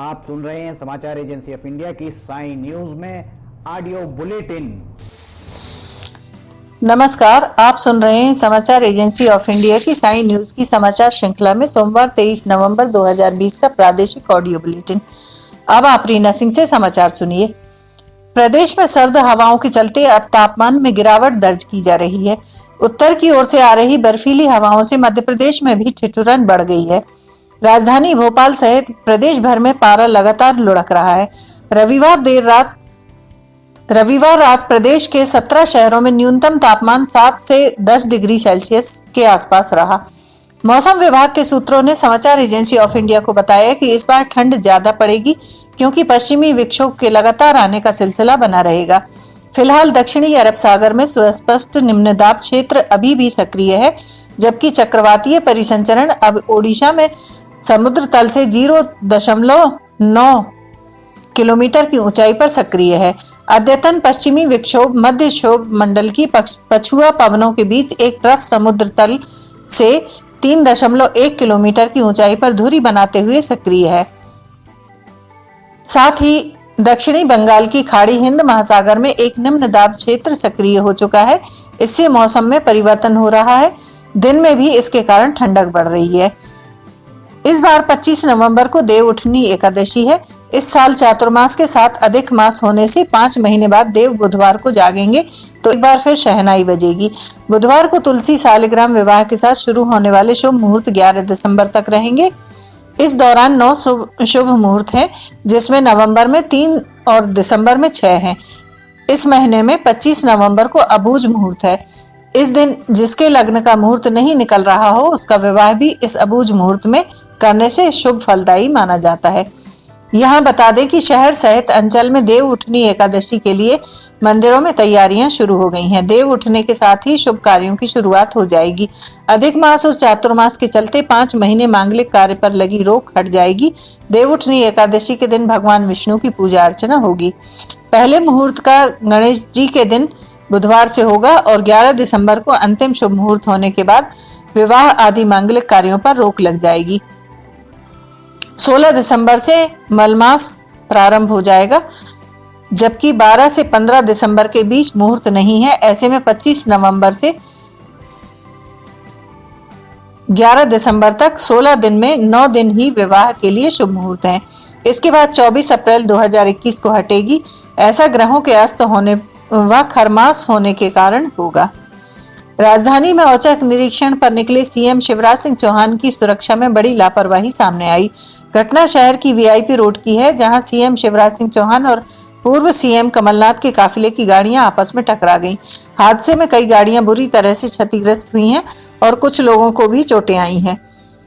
आप सुन रहे हैं समाचार एजेंसी ऑफ इंडिया की साई न्यूज में ऑडियो बुलेटिन। नमस्कार, आप सुन रहे हैं समाचार एजेंसी ऑफ इंडिया की साई न्यूज की समाचार श्रृंखला में सोमवार 23 नवंबर 2020 का प्रादेशिक ऑडियो बुलेटिन। अब आप रीना सिंह से समाचार सुनिए। प्रदेश में सर्द हवाओं के चलते अब तापमान में गिरावट दर्ज की जा रही है। उत्तर की ओर से आ रही बर्फीली हवाओं से मध्य प्रदेश में भी ठिठुरन बढ़ गई है। राजधानी भोपाल सहित प्रदेश भर में पारा लगातार लुढ़क रहा है। रविवार रात प्रदेश के 17 शहरों में न्यूनतम तापमान 7 से 10 डिग्री सेल्सियस के आसपास रहा। मौसम विभाग के सूत्रों ने समाचार एजेंसी ऑफ इंडिया को बताया कि इस बार ठंड ज्यादा पड़ेगी क्योंकि पश्चिमी विक्षोभ के लगातार आने का सिलसिला बना रहेगा। फिलहाल दक्षिणी अरब सागर में सुस्पष्ट निम्न दाब क्षेत्र अभी भी सक्रिय है, जबकि चक्रवातीय परिसंचरण अब ओडिशा में समुद्र तल से 0.9 किलोमीटर की ऊंचाई पर सक्रिय है। अद्यतन पश्चिमी विक्षोभ मध्य क्षोभ मंडल की पछुआ पवनों के बीच एक ट्रफ समुद्र तल से 3.1 किलोमीटर की ऊंचाई पर धुरी बनाते हुए सक्रिय है। साथ ही दक्षिणी बंगाल की खाड़ी हिंद महासागर में एक निम्न दाब क्षेत्र सक्रिय हो चुका है। इससे मौसम में परिवर्तन हो रहा है। दिन में भी इसके कारण ठंडक बढ़ रही है। इस बार 25 नवंबर को देव उठनी एकादशी है। इस साल चातुर्मास के साथ अधिक मास होने से 5 महीने बाद देव बुधवार को जागेंगे तो एक बार फिर शहनाई बजेगी। बुधवार को तुलसी सालिग्राम विवाह के साथ शुरू होने वाले शुभ मुहूर्त 11 दिसंबर तक रहेंगे। इस दौरान 9 शुभ मुहूर्त हैं, जिसमें नवंबर में 3 और दिसंबर में 6 हैं। इस महीने में 25 नवंबर को अबूझ मुहूर्त है। इस दिन जिसके लग्न का मुहूर्त नहीं निकल रहा हो, उसका विवाह भी इस अबूझ मुहूर्त में करने से शुभ फलदायी माना जाता है। यहाँ बता दें कि शहर सहित अंचल में देव उठनी एकादशी के लिए मंदिरों में तैयारियां शुरू हो गई हैं। देव उठने के साथ ही शुभ कार्यों की शुरुआत हो जाएगी। अधिक मास और चातुर्मास के चलते 5 महीने मांगलिक कार्य पर लगी रोक हट जाएगी। देव उठनी एकादशी के दिन भगवान विष्णु की पूजा अर्चना होगी। पहले मुहूर्त का गणेश जी के दिन बुधवार से होगा और 11 दिसंबर को अंतिम शुभ मुहूर्त होने के बाद विवाह आदि मांगलिक कार्यों पर रोक लग जाएगी। 16 दिसंबर से मलमास प्रारंभ हो जाएगा, जबकि 12 से 15 दिसंबर के बीच मुहूर्त नहीं है। ऐसे में 25 नवंबर से 11 दिसंबर तक 16 दिन में 9 दिन ही विवाह के लिए शुभ मुहूर्त हैं। इसके बाद 24 अप्रैल 2021 को हटेगी। ऐसा ग्रहों के अस्त होने व खरमास होने के कारण होगा। राजधानी में औचक निरीक्षण पर निकले सीएम शिवराज सिंह चौहान की सुरक्षा में बड़ी लापरवाही सामने आई। घटना शहर की वीआईपी रोड की है, जहां सीएम शिवराज सिंह चौहान और पूर्व सीएम कमलनाथ के काफिले की गाड़ियां आपस में टकरा गईं। हादसे में कई गाड़ियां बुरी तरह से क्षतिग्रस्त हुई हैं और कुछ लोगों को भी चोटें आई हैं।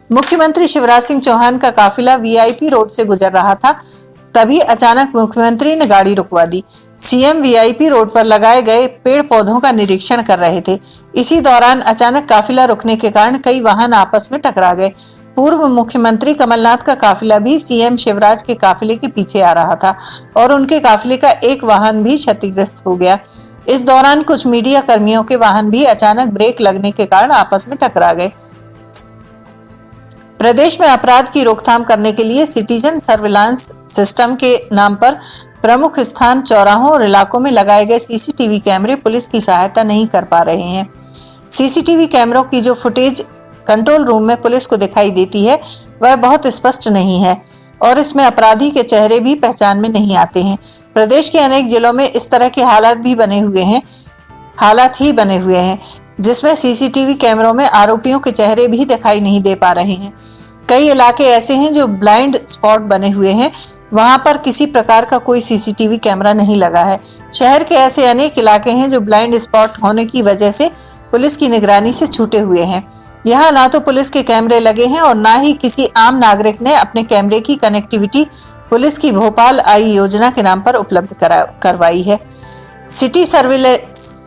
मुख्यमंत्री शिवराज सिंह चौहान का काफिला वीआईपी रोड से गुजर रहा था, तभी अचानक मुख्यमंत्री ने गाड़ी रुकवा दी। सीएम वीआईपी रोड पर लगाए गए पेड़ पौधों का निरीक्षण कर रहे थे। इसी दौरान अचानक काफिला रुकने के कारण कई वाहन आपस में टकरा गए। पूर्व मुख्यमंत्री कमलनाथ का काफिला भी सीएम शिवराज के काफिले के पीछे आ रहा था और उनके काफिले का एक वाहन भी क्षतिग्रस्त हो गया। इस दौरान कुछ मीडिया कर्मियों के वाहन भी अचानक ब्रेक लगने के कारण आपस में टकरा गए। प्रदेश में अपराध की रोकथाम करने के लिए सिटीजन सर्विलांस सिस्टम के नाम पर प्रमुख स्थान, चौराहों और इलाकों में लगाए गए सीसीटीवी कैमरे पुलिस की सहायता नहीं कर पा रहे हैं। सीसीटीवी कैमरों की जो फुटेज कंट्रोल रूम में पुलिस को दिखाई देती है, वह बहुत स्पष्ट नहीं है और इसमें अपराधी के चेहरे भी पहचान में नहीं आते हैं। प्रदेश के अनेक जिलों में इस तरह के हालात ही बने हुए हैं, जिसमें सीसीटीवी कैमरों में आरोपियों के चेहरे भी दिखाई नहीं दे पा रहे हैं। कई इलाके ऐसे हैं जो ब्लाइंड स्पॉट बने हुए हैं, वहां पर किसी प्रकार का कोई सीसीटीवी कैमरा नहीं लगा है। शहर के ऐसे अनेक इलाके हैं जो ब्लाइंड स्पॉट होने की वजह से पुलिस की निगरानी से छूटे हुए हैं। यहाँ ना तो पुलिस के कैमरे लगे हैं और ना ही किसी आम नागरिक ने अपने कैमरे की कनेक्टिविटी पुलिस की भोपाल आई योजना के नाम पर उपलब्ध करवाई है। सिटी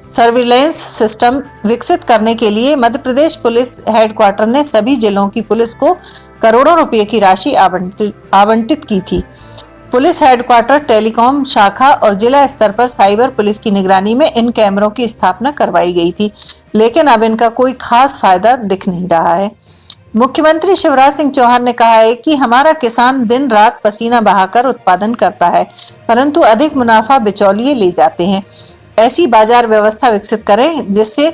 सर्विलेंस सिस्टम विकसित करने के लिए मध्य प्रदेश पुलिस हेडक्वार्टर ने सभी जिलों की पुलिस को करोड़ों रुपए की राशि आवंटित की थी। पुलिस हेडक्वार्टर, टेलीकॉम शाखा और जिला स्तर पर साइबर पुलिस की निगरानी में इन कैमरों की स्थापना करवाई गई थी, लेकिन अब इनका कोई खास फायदा दिख नहीं रहा है। मुख्यमंत्री शिवराज सिंह चौहान ने कहा है कि हमारा किसान दिन रात पसीना बहाकर उत्पादन करता है, परंतु अधिक मुनाफा बिचौलिए ले जाते हैं। ऐसी बाजार व्यवस्था विकसित करें जिससे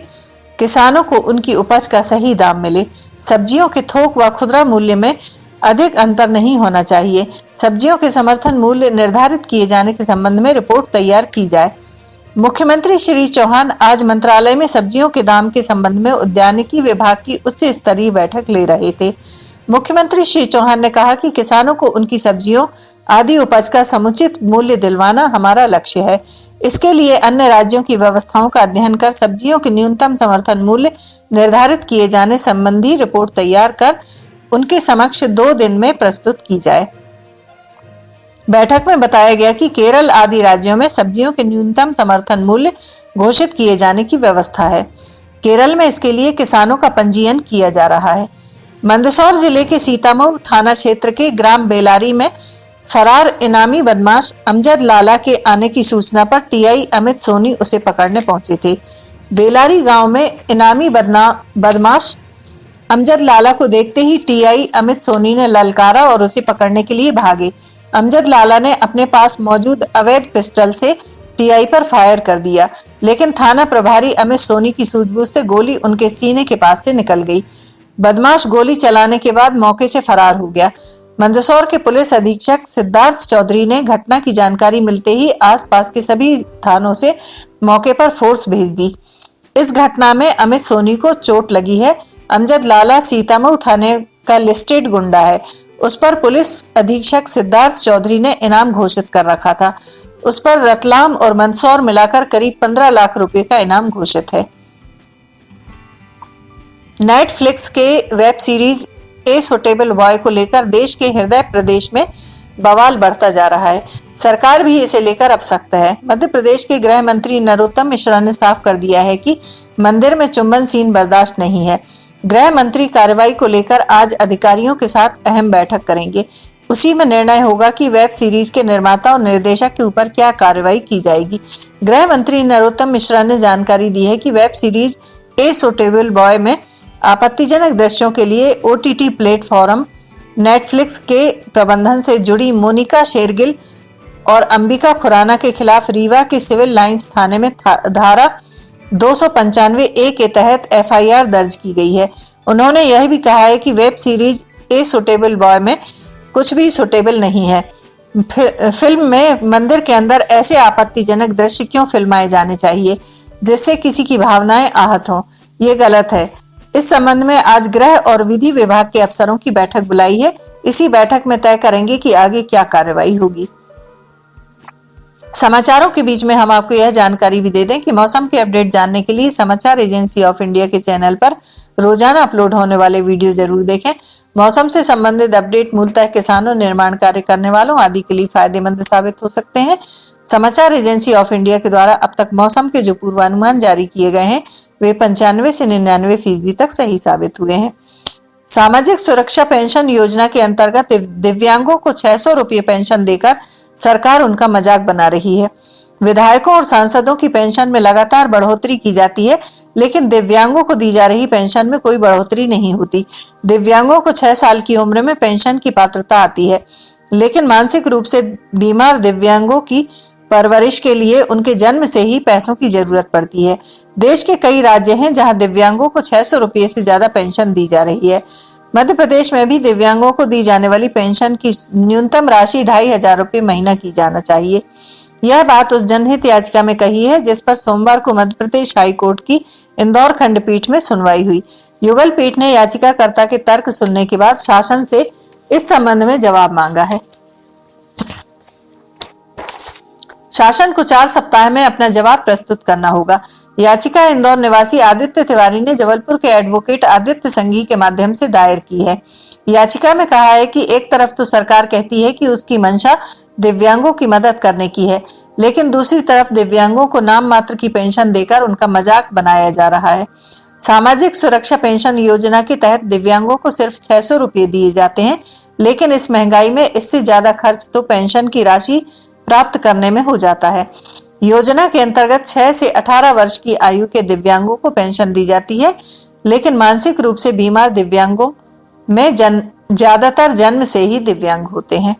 किसानों को उनकी उपज का सही दाम मिले। सब्जियों के थोक व खुदरा मूल्य में अधिक अंतर नहीं होना चाहिए। सब्जियों के समर्थन मूल्य निर्धारित किए जाने के संबंध में रिपोर्ट तैयार की जाए। मुख्यमंत्री श्री चौहान आज मंत्रालय में सब्जियों के दाम के संबंध में उद्यानिकी विभाग की उच्च स्तरीय बैठक ले रहे थे। मुख्यमंत्री श्री चौहान ने कहा कि किसानों को उनकी सब्जियों आदि उपज का समुचित मूल्य दिलवाना हमारा लक्ष्य है। इसके लिए अन्य राज्यों की व्यवस्थाओं का अध्ययन कर सब्जियों के न्यूनतम समर्थन मूल्य निर्धारित किए जाने संबंधी रिपोर्ट तैयार कर उनके समक्ष 2 दिन में प्रस्तुत की जाए। बैठक में बताया गया कि केरल आदि राज्यों में सब्जियों के न्यूनतम समर्थन मूल्य घोषित किए जाने की व्यवस्था है। केरल में इसके लिए किसानों का पंजीयन किया जा रहा है। मंदसौर जिले के सीतामऊ थाना क्षेत्र के ग्राम बेलारी में फरार इनामी बदमाश अमजद लाला के आने की सूचना पर टीआई अमित सोनी उसे पकड़ने पहुंचे थे। बेलारी गांव में इनामी बदमाश अमजद लाला को देखते ही टीआई अमित सोनी ने ललकारा और उसे पकड़ने के लिए भागे। अमजद लाला ने अपने पास मौजूद अवैध पिस्टल से टीआई पर फायर कर दिया, लेकिन थाना प्रभारी अमित सोनी की सूझबूझ से गोली उनके सीने के पास से निकल गई। बदमाश गोली चलाने के बाद मौके से फरार हो गया। मंदसौर के पुलिस अधीक्षक सिद्धार्थ चौधरी ने घटना की जानकारी मिलते ही आसपास के सभी थानों से मौके पर फोर्स भेज दी। इस घटना में अमित सोनी को चोट लगी है। अमजद लाला सीतामऊ थाने का लिस्टेड गुंडा है। उस पर पुलिस अधीक्षक सिद्धार्थ चौधरी ने इनाम घोषित कर रखा था। उस पर रतलाम और मंदसौर मिलाकर करीब 15 लाख रुपए का इनाम घोषित है। नेटफ्लिक्स के web series a suitable boy को लेकर देश के हृदय प्रदेश में बवाल बढ़ता जा रहा है। सरकार भी इसे लेकर अब सख्त है। मध्य प्रदेश के गृह मंत्री नरोत्तम मिश्रा ने साफ कर दिया है कि मंदिर में चुंबन सीन बर्दाश्त नहीं है। गृह मंत्री कार्रवाई को लेकर आज अधिकारियों के साथ अहम बैठक करेंगे। उसी में निर्णय होगा कि वेब सीरीज के निर्माता और निर्देशक के ऊपर क्या कार्रवाई की जाएगी। गृह मंत्री नरोत्तम मिश्रा ने जानकारी दी है कि web series a suitable boy में आपत्तिजनक दृश्यों के लिए ओटीटी प्लेटफॉर्म नेटफ्लिक्स के प्रबंधन से जुड़ी मोनिका शेरगिल और अंबिका खुराना के खिलाफ रीवा के सिविल लाइंस थाने में धारा 295A के तहत एफआईआर दर्ज की गई है। उन्होंने यह भी कहा है कि web series a suitable boy में कुछ भी सुटेबल नहीं है। फिल्म में मंदिर के अंदर ऐसे आपत्तिजनक दृश्य क्यों फिल्माए जाने चाहिए जिससे किसी की भावनाएं आहत हों? ये गलत है। इस संबंध में आज गृह और विधि विभाग के अफसरों की बैठक बुलाई है। इसी बैठक में तय करेंगे कि आगे क्या कार्रवाई होगी। समाचारों के बीच में हम आपको यह जानकारी भी दे दें कि मौसम के अपडेट जानने के लिए समाचार एजेंसी ऑफ इंडिया के चैनल पर रोजाना अपलोड होने वाले वीडियो जरूर देखें। मौसम से संबंधित अपडेट मूलतः किसानों, निर्माण कार्य करने वालों आदि के लिए फायदेमंद साबित हो सकते हैं। समाचार एजेंसी ऑफ इंडिया के द्वारा अब तक मौसम के जो पूर्वानुमान जारी किए गए हैं वे 95 से 99% तक सही साबित हुए हैं। सामाजिक सुरक्षा पेंशन योजना के अंतर्गत दिव्यांगों को 600 रुपये पेंशन देकर सरकार उनका मजाक बना रही है। विधायकों और सांसदों की पेंशन में लगातार बढ़ोतरी की जाती है, लेकिन दिव्यांगों को दी जा रही पेंशन में कोई बढ़ोतरी नहीं होती। दिव्यांगों को 6 साल की उम्र में पेंशन की पात्रता आती है, लेकिन मानसिक रूप से बीमार दिव्यांगों की परवरिश के लिए उनके जन्म से ही पैसों की जरूरत पड़ती है। देश के कई राज्य हैं जहां दिव्यांगों को 600 रुपये से ज्यादा पेंशन दी जा रही है। मध्य प्रदेश में भी दिव्यांगों को दी जाने वाली पेंशन की न्यूनतम राशि 2500 रुपये महीना की जाना चाहिए। यह बात उस जनहित याचिका में कही है जिस पर सोमवार को मध्य प्रदेश हाई कोर्ट की इंदौर खंडपीठ में सुनवाई हुई। युगल पीठ ने याचिकाकर्ता के तर्क सुनने के बाद शासन से इस संबंध में जवाब मांगा है। शासन को 4 सप्ताह में अपना जवाब प्रस्तुत करना होगा। याचिका इंदौर निवासी आदित्य तिवारी ने जबलपुर के एडवोकेट आदित्य संघी के माध्यम से दायर की है। याचिका में कहा है कि एक तरफ तो सरकार कहती है कि उसकी मंशा दिव्यांगों की मदद करने की है, लेकिन दूसरी तरफ दिव्यांगों को नाम मात्र की पेंशन देकर उनका मजाक बनाया जा रहा है। सामाजिक सुरक्षा पेंशन योजना के तहत दिव्यांगों को सिर्फ 600 रुपये दिए जाते हैं, लेकिन इस महंगाई में इससे ज्यादा खर्च तो पेंशन की राशि प्राप्त करने में हो जाता है। योजना के अंतर्गत 6 से 18 वर्ष की आयु के दिव्यांगों को पेंशन दी जाती है, लेकिन मानसिक रूप से बीमार दिव्यांगों में ज्यादातर जन्म से ही दिव्यांग होते हैं।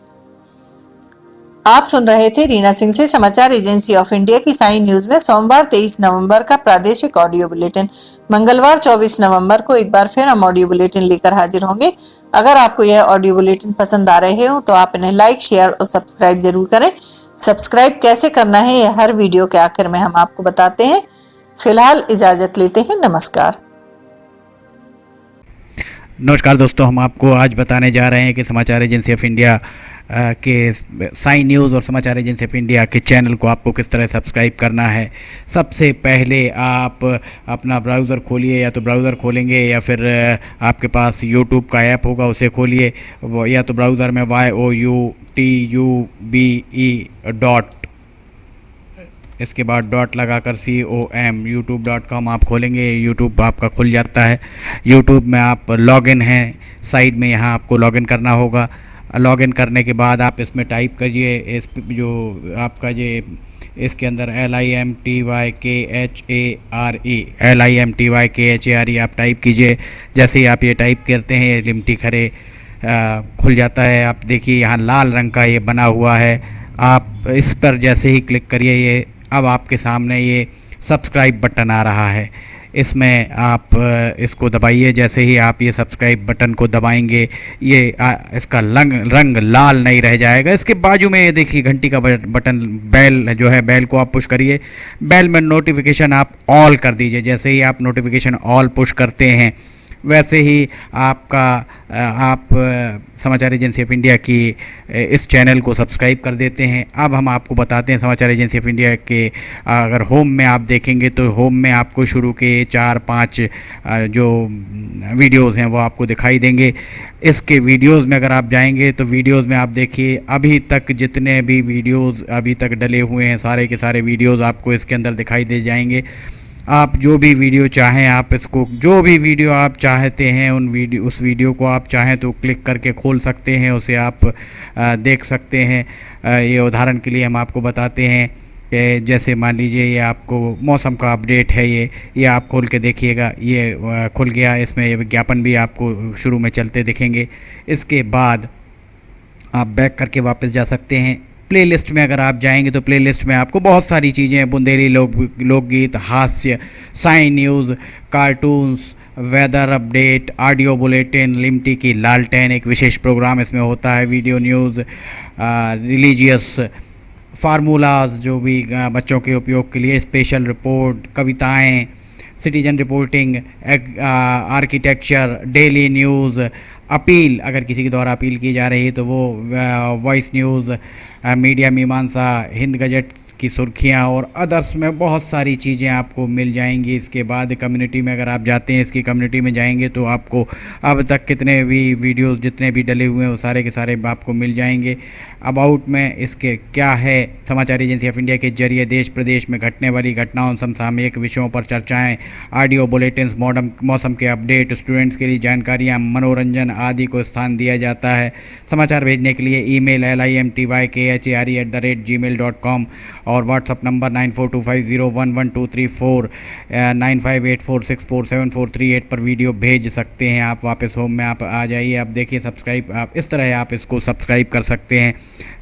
आप सुन रहे थे रीना सिंह से समाचार एजेंसी ऑफ इंडिया की साई न्यूज में सोमवार 23 नवंबर का प्रादेशिक ऑडियो बुलेटिन। मंगलवार 24 नवंबर को एक बार फिर हम ऑडियो बुलेटिन लेकर हाजिर होंगे। अगर आपको यह ऑडियो बुलेटिन पसंद आ रहे हो तो आप इन्हें लाइक, शेयर और सब्सक्राइब जरूर करें। सब्सक्राइब कैसे करना है यह हर वीडियो के आखिर में हम आपको बताते हैं। फिलहाल इजाजत लेते हैं। नमस्कार। नमस्कार दोस्तों, हम आपको आज बताने जा रहे हैं कि समाचार एजेंसी ऑफ इंडिया के साई न्यूज़ और समाचार एजेंसी ऑफ इंडिया के चैनल को आपको किस तरह सब्सक्राइब करना है। सबसे पहले आप अपना ब्राउज़र खोलिए, या तो ब्राउज़र खोलेंगे या फिर आपके पास यूट्यूब का ऐप होगा उसे खोलिए, या तो ब्राउज़र में youtube.com इसके बाद डॉट लगाकर com youtube.com आप खोलेंगे। यूट्यूब आपका खुल जाता है। यूट्यूब में आप लॉगिन हैं, साइड में यहाँ आपको लॉगिन करना होगा। लॉगिन करने के बाद आप इसमें टाइप करिए, इस जो आपका ये इसके अंदर LIMTYKHARE आप टाइप कीजिए। जैसे ही आप ये टाइप करते हैं लिमटी खरे खुल जाता है। आप देखिए यहाँ लाल रंग का ये बना हुआ है, आप इस पर जैसे ही क्लिक करिए ये अब आपके सामने ये सब्सक्राइब बटन आ रहा है। इसमें आप इसको दबाइए। जैसे ही आप ये सब्सक्राइब बटन को दबाएंगे ये इसका रंग लाल नहीं रह जाएगा। इसके बाजू में ये देखिए घंटी का बटन, बेल जो है, बेल को आप पुश करिए। बेल में नोटिफिकेशन आप ऑल कर दीजिए। जैसे ही आप नोटिफिकेशन ऑल पुश करते हैं वैसे ही आप समाचार एजेंसी ऑफ इंडिया की इस चैनल को सब्सक्राइब कर देते हैं। अब हम आपको बताते हैं समाचार एजेंसी ऑफ इंडिया के अगर होम में आप देखेंगे तो होम में आपको शुरू के 4-5 जो वीडियोज़ हैं वो आपको दिखाई देंगे। इसके वीडियोज़ में अगर आप जाएंगे तो वीडियोज़ में आप देखिए अभी तक जितने भी वीडियोज़ अभी तक डले हुए हैं सारे के सारे वीडियोज़ आपको इसके अंदर दिखाई दे जाएंगे। आप जो भी वीडियो चाहें, आप इसको जो भी वीडियो आप चाहते हैं उस वीडियो को आप चाहें तो क्लिक करके खोल सकते हैं, उसे आप देख सकते हैं। ये उदाहरण के लिए हम आपको बताते हैं कि जैसे मान लीजिए ये आपको मौसम का अपडेट है, ये आप खोल के देखिएगा, ये खुल गया। इसमें ये विज्ञापन भी आपको शुरू में चलते दिखेंगे। इसके बाद आप बैक करके वापस जा सकते हैं। प्लेलिस्ट में अगर आप जाएंगे तो प्लेलिस्ट में आपको बहुत सारी चीज़ें, बुंदेली लोकगीत, हास्य, Sai news, cartoons, weather update, audio bulletin, Limti की लालटेन एक विशेष प्रोग्राम इसमें होता है, वीडियो न्यूज़, रिलीजियस फार्मूलाज जो भी बच्चों के उपयोग के लिए, स्पेशल रिपोर्ट, कविताएं, citizen reporting, architecture, daily news, appeal अगर किसी के द्वारा अपील की जा रही है तो वो वॉइस न्यूज़, मीडिया मीमांसा, हिंद गजट की सुर्खियां और अदर्स में बहुत सारी चीज़ें आपको मिल जाएंगी। इसके बाद कम्युनिटी में अगर आप जाते हैं, इसकी कम्युनिटी में जाएंगे तो आपको अब तक कितने भी वीडियोस जितने भी डले हुए हैं वो सारे के सारे आपको मिल जाएंगे। अबाउट में इसके क्या है, समाचार एजेंसी ऑफ इंडिया के जरिए देश प्रदेश में घटने वाली घटनाओं, समसामयिक विषयों पर चर्चाएँ, ऑडियो बुलेटिन्स, मौसम के अपडेट, स्टूडेंट्स के लिए जानकारियाँ, मनोरंजन आदि को स्थान दिया जाता है। समाचार भेजने के लिए ईमेल LIMTYKHARE@gmail.com और व्हाट्सअप नंबर 9425011234 9584647438 पर वीडियो भेज सकते हैं। आप वापस होम में आप आ जाइए। आप देखिए सब्सक्राइब, आप इस तरह आप इसको सब्सक्राइब कर सकते हैं।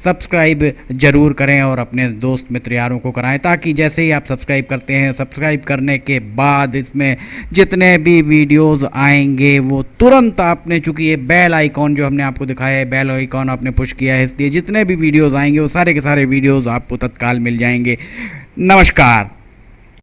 सब्सक्राइब ज़रूर करें और अपने दोस्त मित्र यारों को कराएं, ताकि जैसे ही आप सब्सक्राइब करते हैं, सब्सक्राइब करने के बाद इसमें जितने भी वीडियोज़ आएंगे वो तुरंत आपने, चूँकि ये बेल आइकॉन जो हमने आपको दिखाया है, बेल आइकॉन आपने पुश किया है, इसलिए जितने भी वीडियोज़ आएंगे वो सारे के सारे वीडियोज़ आपको तत्काल मिल जाएंगे। नमस्कार।